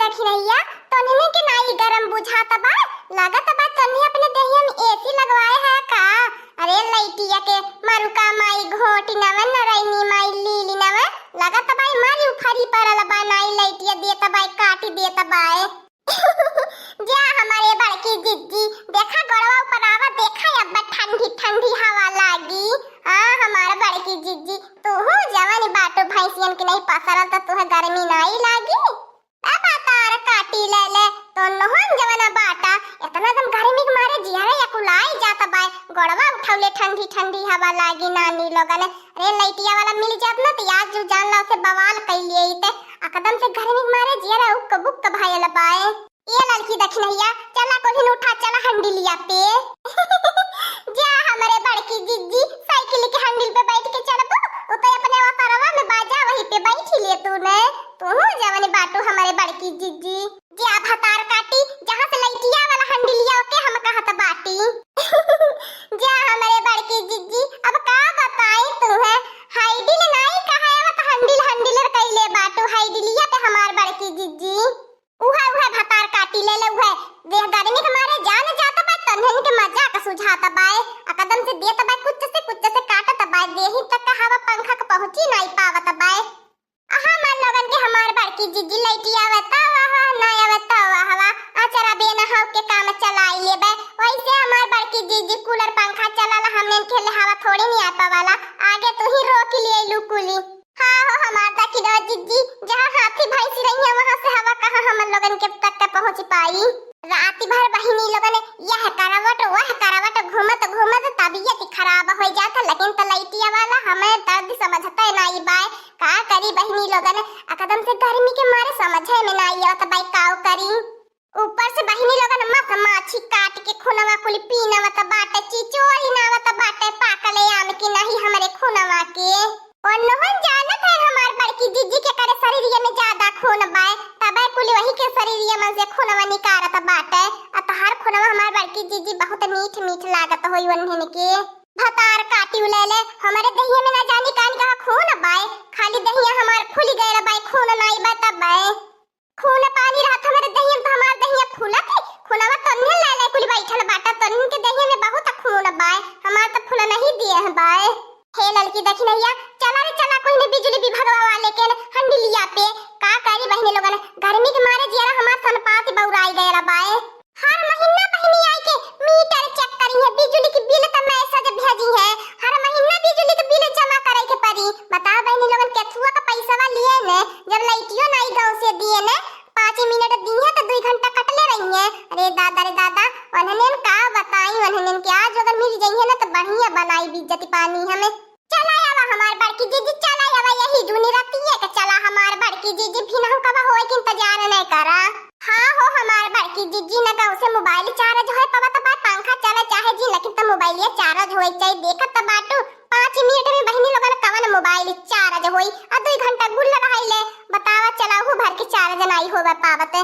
देखी रहिया तोने के नाई गरम बुझाता बा लागत बा तन्हे अपने देहिया में एसी लगवाए है का। अरे लइटिया के मारुका माई घोटी नवन नरैनी माई लीली नवन लागत बा मारी उफरी परल बा नाई लइटिया देता बा काटी देता बा जा हमारे बड़की जिज्जी देखा गड़वा ऊपर आवा देखा अब ठंडी ठंडी हवा लागी। हां हमारा बड़की जिज्जी तू हो जवानी बाटो भैंसियन के नहीं पसरल त तोहे गर्मी नहीं लागी। अब तार काटी ले ले तो नहन जवाना बाटा इतना दम गर्मी के मारे जिहरे या कुलाई जाता बाय गड़वा उठौले ठंडी ठंडी हवा लागी नानी लोगन। अरे लइटिया वाला मिल जात न त आज जो जान ला से बवाल कइले इते एकदम से गर्मी के मारे जिहरे उक बुक भायल बाय। ये लड़की दखनैया चला कोहिन उठा चला हंडिलिया पे जा हमारे बड़की जिज्जी साइकिल के हैंडल पे बैठ के चलबो उते अपने वतरवा में बाजा वहीं पे बैठी ले तूने तू जवानी बाटू हमारे बड़की जिज्जी जा भतार काटी जहां से लइटिया वाला हंडिलिया ओके हम कहत बाटी जा हमारे बड़की जिज्जी अब का बताई तू है हाइडिल नहीं कहा है तो हंडिल हंडिलर कइले बाटू हाइडिलिया पे हमार बड़की जिज्जी उहा उहा भतार काटी ले ले उहा देह गर्मी के मारे जान जाता बा तन्हन के मजा का सुझाता बाय एकदम से देत बा कुछ से काटत बा देही तक का हवा पंखा के पहुंची नहीं पावत बाय। आहा मान लगन के हमार बड़की जिज्जी लइटिया आवता वाह ना आवता वाह हवा आचरा बेना हाउ के काम चलाई लेबे वैसे हमार बड़की जिज्जी कूलर पंखा चलाला हमने खेले हवा थोड़ी नहीं आता वाला आगे तू ही रोक लिए लुकुली। हां हो हमार तक की जिज्जी जहां हाथी भैंसी रही है वहां से हवा कहां हम लोगन के तक पहुंच पाई। रात भर बहिनी लोगन यह करावट वह करावट घूमत घूमत तबीयत खराब हो जाता लेकिन तलैटिया वाला हमें दर्द समझता नहीं बाय का करी बहिनी लोगन एकदम से गर्मी के मारे समझे में नहीं आवत बाय काओ करी। ऊपर से बहिनी लोगन मत माछी काट के खुनवा कुली पीनवत बाटे चिचोरी नावत बाटे पाकले आम की नहीं हमरे खुनवा के और नहन जानत है हमार बड़की जिज्जी के करे शरीर में ज्यादा खून बाय तबे कुली वही के शरीर में से खूनवा निकारत बाटे अतहार खूनवा हमार बड़की जिज्जी बहुत मीठ मीठ लागत होई वन्हन के भतार काटी ले ले हमारे दहिया में ना जानी कान का खून बाय खाली दहिया हमार फूल गए बाय खून नहीं बता बाय खून पानी रहत हमारे दहिया में हमार दहिया फूलत खूनवा तन्ने ले ले कुली बैठल बाटा तन्ने के दहिया में बहुत खून बाय हमार त फूल नहीं दिए है बाय। हे लड़की दखनैया चला रे चला कोई ने बिजली विभागवा वाले के हंडिलिया पे का करी बहने लोगन गर्मी के मारे जियारा हमार सनपाती बौराई गए रबाए हर महीना बहनी आई के मीटर चेक करी है बिजली की बिल त मैसेज भेजी है हर महीना बिजली के बिल जमा करे के पड़ी बता बहनी लोगन केथुआ का पैसावा लिए ने जब लाइटियो नहीं गांव से दिए ने 5 मिनट दिए तो 2 घंटा कटले रही है। अरे दादा उन्होंने का बताई उन्होंने क्या जो अगर मिल जाइए ना तो बढ़िया बनाई बिज्जती पानी हमें चला आवा हमार बड़की जीजी चला आवा यही जूनी राती है कि चला हमार बड़की जीजी भी ना कब होए कि इंतजार नहीं करा। हां हो हमार बड़की जीजी ना गांव से मोबाइल चार्ज होए पवा त पंखा चला चाहे जी लेकिन त मोबाइल चार्ज होए चाहिए देखत त बाटू 5 मिनट में बहनी लोगन कवन मोबाइल चार्ज होई आ 2 घंटा गुल रहिले बतावा चला हो भर के चार्ज नहीं होवे पावत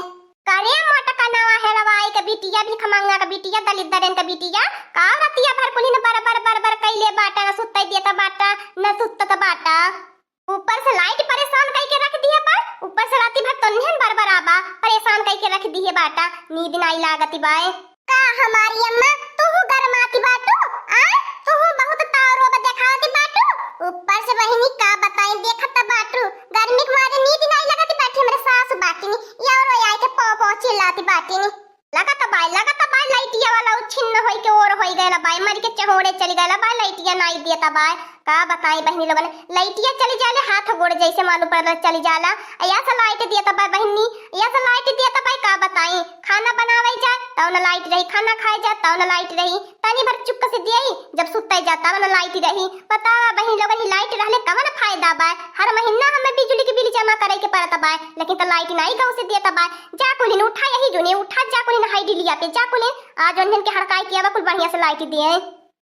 करे मोटा कनावा है रवाई के बिटिया भी खमंगा के बिटिया दलिदरन के बिटिया का रतिया भर कुली न बर कइले बाटा न सुतई देता बाटा न सुतत बाटा ऊपर से लाइट परेशान कई के रख दिए पर ऊपर से राती भर तन्हन बर आबा परेशान कई के रख दिए बाटा नींद नहीं लागती बाए का हमारी अम्मा तू गरमाती बाटू आ तू बहुत तारो दिखावती बाटू ऊपर से बहिनी का बताई देखत बाटू गर्मी के मारे नींद नहीं लगती बैठी मेरे सास बाटी यारो आए के पौ चिल्लाती बाटी लगत बाय लाइटिया वाला छिन्न होई के और होई गएला बाय मर के चहोड़े चली गएला बाय लाइटिया नहीं देता बाय का बताई बहनी लोगन लाइटिया चली जाले हाथ गोड़ जैसे मालूम पड़ल चली जाला या से लाइट देता बाय बहनी या से लाइट देता बाय का बताई खाना बनावे जा तौ न लाइट रही खाना खाए जा तौ न लाइट रही तनी भर चुप से देई जब सुतई जाता न लाइट रही पता बहनी लोगन लाइट रहले कवन फायदा बाय हर महीना हमें बिजली के बिल जमा करे के पड़ता बाय लेकिन त लाइट नहीं गांव से देता बाय जा कुलिन उठा यही जोने उठा जा कुलिन हाई डिलिया पे जा कुलिन आज उन्हन के हड़काई किया कुल बढ़िया से लाइट दिए।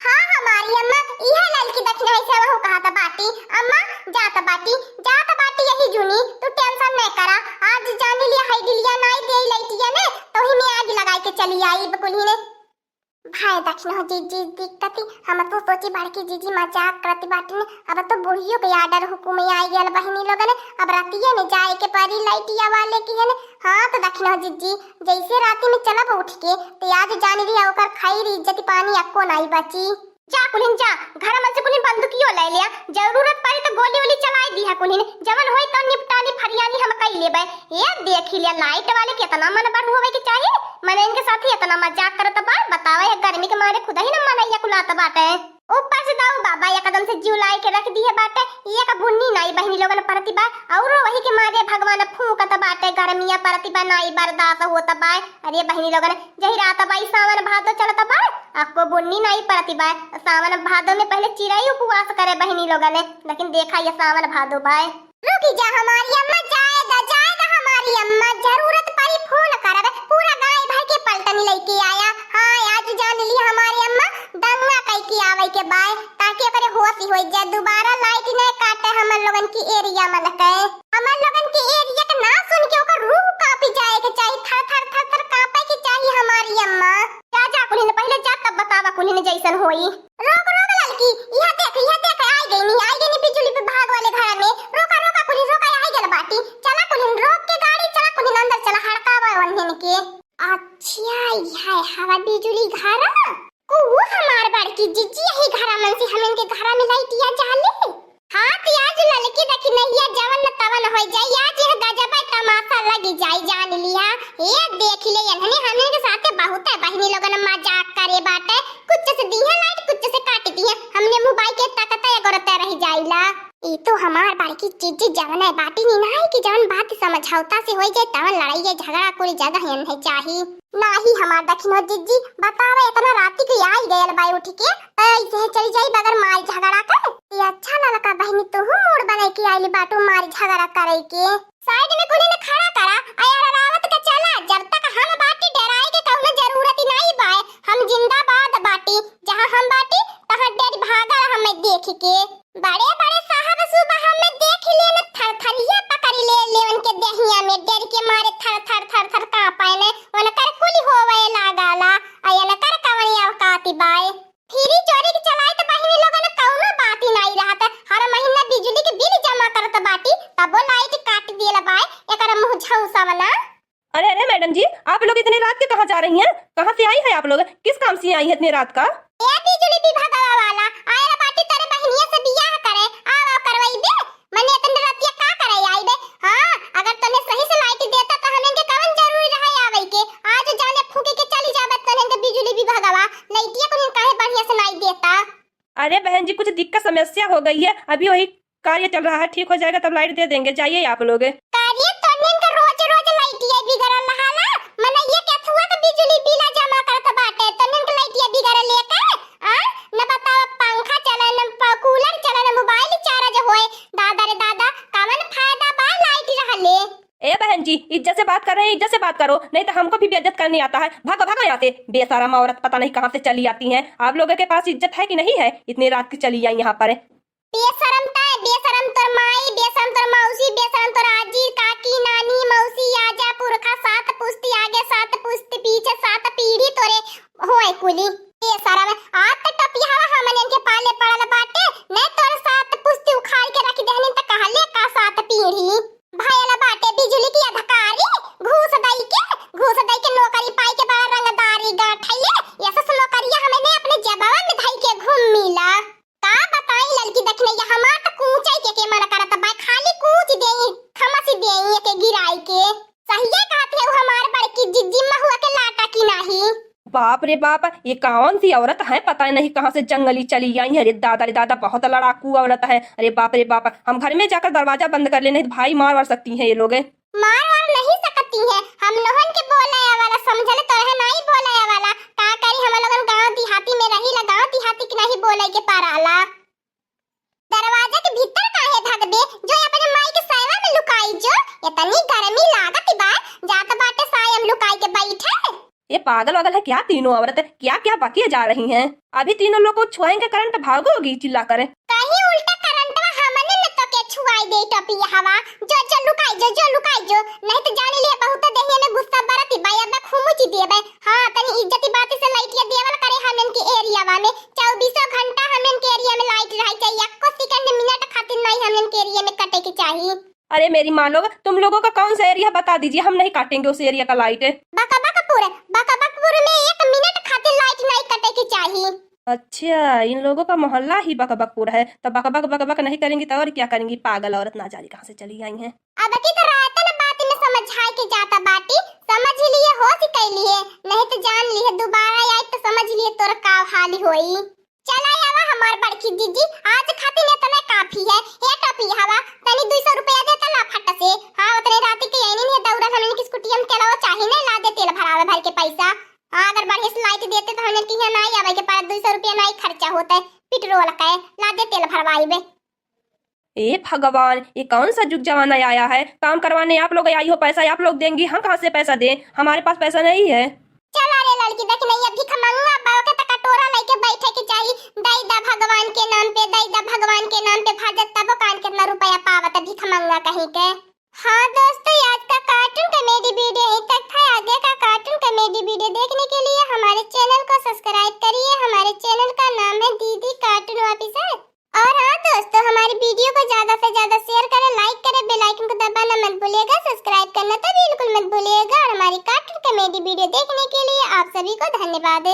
हां हमारी अम्मा यह लड़की दखना है से वो कहता बाटी अम्मा जाता बाटी यही जूनी तू टेंशन नहीं करा आज जाने लिया हाई डिलिया नहीं दे लाइटिया ने तो ही मैं आग लगाई के चली आई बकुली ने भाई दक्षिण हो जीजी दिक्कती हम तो सोची बाड़की जीजी मजाक करती बाटी ने अब तो बुढ़ियो के आर्डर हुकुम आई गल बहिनी लोगन अब रातिया में जाए के परी लाइटिया वाले की है। हाँ तो दक्षिण हो जीजी जैसे राती में चलब उठ के तो आज जान लिया ओकर खाई इज्जत पानी अक्को नहीं बची। जा कुलिन जा घर में से कुलिन बंदूकियो ले लिया जरूरत पड़ी तो गोली वोली चलाई दी है कुलिन जवन होई तो निपटानी फरियानी हम कई लेबे। ये देख लिया लाइट वाले कितना मन बढ़ होवे के चाहिए मने इनके साथ ही इतना मजाक करत बा बतावे है गर्मी के मारे खुदा ही न मनैया कुलात बाटे ऊपर से दाऊ बाबा एकदम से जीव लाई के रख दी है बाटे ये का बुन्नी नाई बहनी लोगन परती बा और वही के मारे भगवान फूंकत बाटे गर्मिया परती बा नाई बर्दाश्त होता बा। अरे बहनी लोगन जही रात बाई सावन भादो चलता बा आपको बुन्नी नाई परती बा सावन भादो में पहले चिड़ै उपवास करे बहनी लोगन लेकिन देखा ये सावन भादो बा। रुकी जा हमारी अम्मा जाएगा हमारी अम्मा जरूरत पड़ी फोन करब पूरा गाय भर के पलटन लेके आया। हाँ आज जान ली हमारी अम्मा दंगा कई की आवे के बाय ताकि एकरे होश होई जाए दोबारा लाइट न काटे हमन लोगन की एरिया में लगे हमन लोगन की एरिया के ना सुन के ओकर रूह कांपी जाए के चाहिए थर थर थर थर कांपे के चाहिए हमारी अम्मा। जा कुलिन पहले जा तब बतावा कुलिन जैसन होई। रोक रोक लड़की यहां देख आई गई बिजली विभाग वाले घर में रोका कुलिन रोका आई गेल बाटी चला कुलिन रोक के गाड़ी चला कुलिन अंदर चला हड़कावा वन्हन के। अच्छा यह हवा बिजली घर को वो हमार बड़की जीजी यही घर मन से हम इनके घर में लाइटिया जाले। हां तो आज लड़की देखी नहीं है जवन न तवन हो जाए आज यह गजब तमाशा लगी जाई जान लिया। ये देख ले इन्होंने हमने के साथ बहुत है बहनी लोगन मजाक करे बाटे कुछ से दी है लाइट कुछ से काट दी है हमने मोबाइल के ताकत है करते रह जाइला। ये तो हमार बड़की जीजी जवन है बाटी नहीं ना कि जवन बात समझौता से हो जाए तवन लड़ाई है झगड़ा कोई जगह नहीं चाहिए नाही हमार दक्षिण जीजी बतावे इतना राती के आई गयल बाई उठ के ऐसे चली जाई बगर मार झगड़ा कर ये अच्छा ना लगा बहनी तो हम मूड बने के आईली बाटू मार झगड़ा करे के साइड में कुली ने खड़ा करा आया रावत का चला जब तक हम बाटी डराए के कौनो जरूरत ही नहीं बाय हम जिंदाबाद बाटी जहां हम बाटी तहां डेड भागा हमें देख के बड़े बड़े साहब सुबह हमें देख लेने थर थरिया पकड़ ले उनके देहिया में डर के मारे थर थर कांपे ने उनकर कुली होवे लगाला आयन कर कवनिया काती बाय फिरी चोरी के चलाए तो बहिनी लोगन कौनो बात ही नहीं रहत हर महीना बिजली के बिल जमा करत बाटी तब लाइट काट देला बाय एकर मुंह झौसावना। अरे अरे मैडम जी आप लोग इतनी रात के कहाँ जा रही हैं कहाँ से आई है आप लोग किस काम से आई है इतनी रात का। ए बिजली विभाग वाला आया बाटी तेरे बहनिया से बियाह करे आवा करवाई बे मने इतनी रातिया का करे आई बे। हां अगर तने सही से लाइट देता तो हमन के कवन जरूरी रहे आवे के आज जाने फूके के चली जाबे तने के बिजली विभाग वाला लाइटिया को काहे बढ़िया से नहीं देता। अरे बहन जी कुछ दिक्कत समस्या हो गई है अभी वही कार्य चल रहा है ठीक हो जाएगा तब लाइट दे देंगे जाइए आप लोग। कार्य तने के रोज रोज लाइटिया बिगड़ल रहाला मने ये क्या हुआ तो बिजली बिल जमा करत बाटे तने के लाइटिया बिगड़ लेके आ न बताओ पंखा चले न कूलर चले न मोबाइल चार्ज होए दादा रे दादा कवन फायदा बा लाइट रहले। ए बहन जी इज्जत से बात कर रहे हैं इज्जत से बात करो नहीं तो हमको भी बेइज्जत करने आता है भागो भागो यहाँ से बेशरम औरत पता नहीं कहाँ से चली आती हैं आप लोगों के पास इज्जत है कि नहीं है इतनी रात की चली आई यहाँ पर। बेशरम तोर माई बेशरम तोर मौसी बेशरम तोर आजी काकी नानी मौसी आजा पुरखा सात पुश्ती आगे सात पुश्ती पीछे सात पीढ़ी तोरे होए कुली बेशरम आज तक टपिया हमन इनके पाले पड़ल बाटे ने तोर सात पुश्ती उखाड़ के रख देहनी त कहले का सात पीढ़ी भाईला बाटे बिजली की अधिकारी घूस दई के नौकरी पाई के बड़ा रंगदारी गाठैले ऐसा नौकरिया हमने अपने जबावा में धई के घूम मिला का बताई लड़की देखने ये हमार त कूचाई के मन करत बा खाली कूच देई खमसी देई के गिराई के सहिए कहत है हमार बड़की जिज्जी महुआ के लाटा की नहीं। बाप रे बाप ये कौन सी औरत है पता नहीं कहाँ से जंगली चली आई है। अरे दादा बहुत लड़ाकू औरत है। अरे बाप रे बाप हम घर में जाकर दरवाजा बंद कर लेने भाई मार सकती हैं ये लोग मार नहीं सकती है हम लोगन के बोले वाला समझले तो है नहीं बोले वाला का करी हम लोगन गांव देहाती में रही ला गांव देहाती के नहीं बोले के पाराला दरवाजा के भीतर काहे भागबे जो अपने माई के साया में लुकाई जो इतनी गर्मी लागत बा जात बाटे साया में लुकाई के बैठे। ये पागल वागल है क्या तीनों औरत क्या क्या बकिए जा रही हैं अभी तीनों लोग को छुआएंगे करंट भागोगी चिल्ला कर कहीं उल्टा करंट में हमने न तो के छुआई दे टपी हवा जो लुकाई जो नहीं तो जाने लिए बहुत देहिया में गुस्सा बरती बाय अब खूमुची देबे। हां तनी इज्जती बात से लाइटिया देवल करे मेरी मान लोग, तुम लोगों का कौन सा एरिया बता दीजिए, हम नहीं काटेंगे उस एरिया का लाइट। बकबकपुर में 1 मिनट खातिर लाइट नहीं कटे की चाहिए। अच्छा, इन लोगों का मोहल्ला ही बकबकपुर है, तो बकबक बकबक नहीं करेंगी तो और क्या करेंगी? पागल औरत, ना जाने कहाँ से चली आई हैं। अब की तो रात ना बात में समझाए के जाता बाटी, समझ लिए हो सी कैलिए, नहीं तो जान लिए दोबारा आई तो समझ लिए तोर का हाल होई। चला आवा हमार बड़की दीदी, आज खातिर इतना काफी है। ये टपी हवा तनी 200 रुपया दे तला फट से। हां उतने रात के यही नहीं दौड़ा हमने की स्कूटी हम चलाओ चाहिए ना, ला दे तेल भरावे भर के पैसा। अगर बढ़िया से लाइट देते तो हमने किया नहीं आवे के पास 200 रुपया नहीं खर्चा होता है पेट्रोल का, ला दे तेल भरवाईबे। ए भगवान, ये कौन सा जुग जमाना आया है? काम करवाने आप लोग आई हो, पैसा आप लोग देंगी, हम कहाँ से पैसा दें? हमारे पास पैसा नहीं है। चला रे लड़की, देख नहीं अभी खमंगा बाव के कटोरा लेके बैठे के चाहिए। दई दा भगवान के नाम पे, दई दा भगवान के नाम पे भाजत तब कान कितना रुपया पावत अभी खमंगा कहीं के। हाँ दोस्तों, आज का कार्टून कॉमेडी वीडियो यहीं तक था। आगे का कार्टून कॉमेडी वीडियो देखने के लिए हमारे चैनल को सब्सक्राइब करिए। हमारे चैनल का नाम है दीदी कार्टून ऑफिसर। और हाँ दोस्तों, हमारी वीडियो को ज्यादा से ज्यादा शेयर करें, लाइक करें, बेल आइकन को दबाना मत भूलिएगा, सब्सक्राइब करना तो बिल्कुल मत भूलिएगा। और हमारी कार्टून कॉमेडी वीडियो देखने के लिए आप सभी को धन्यवाद।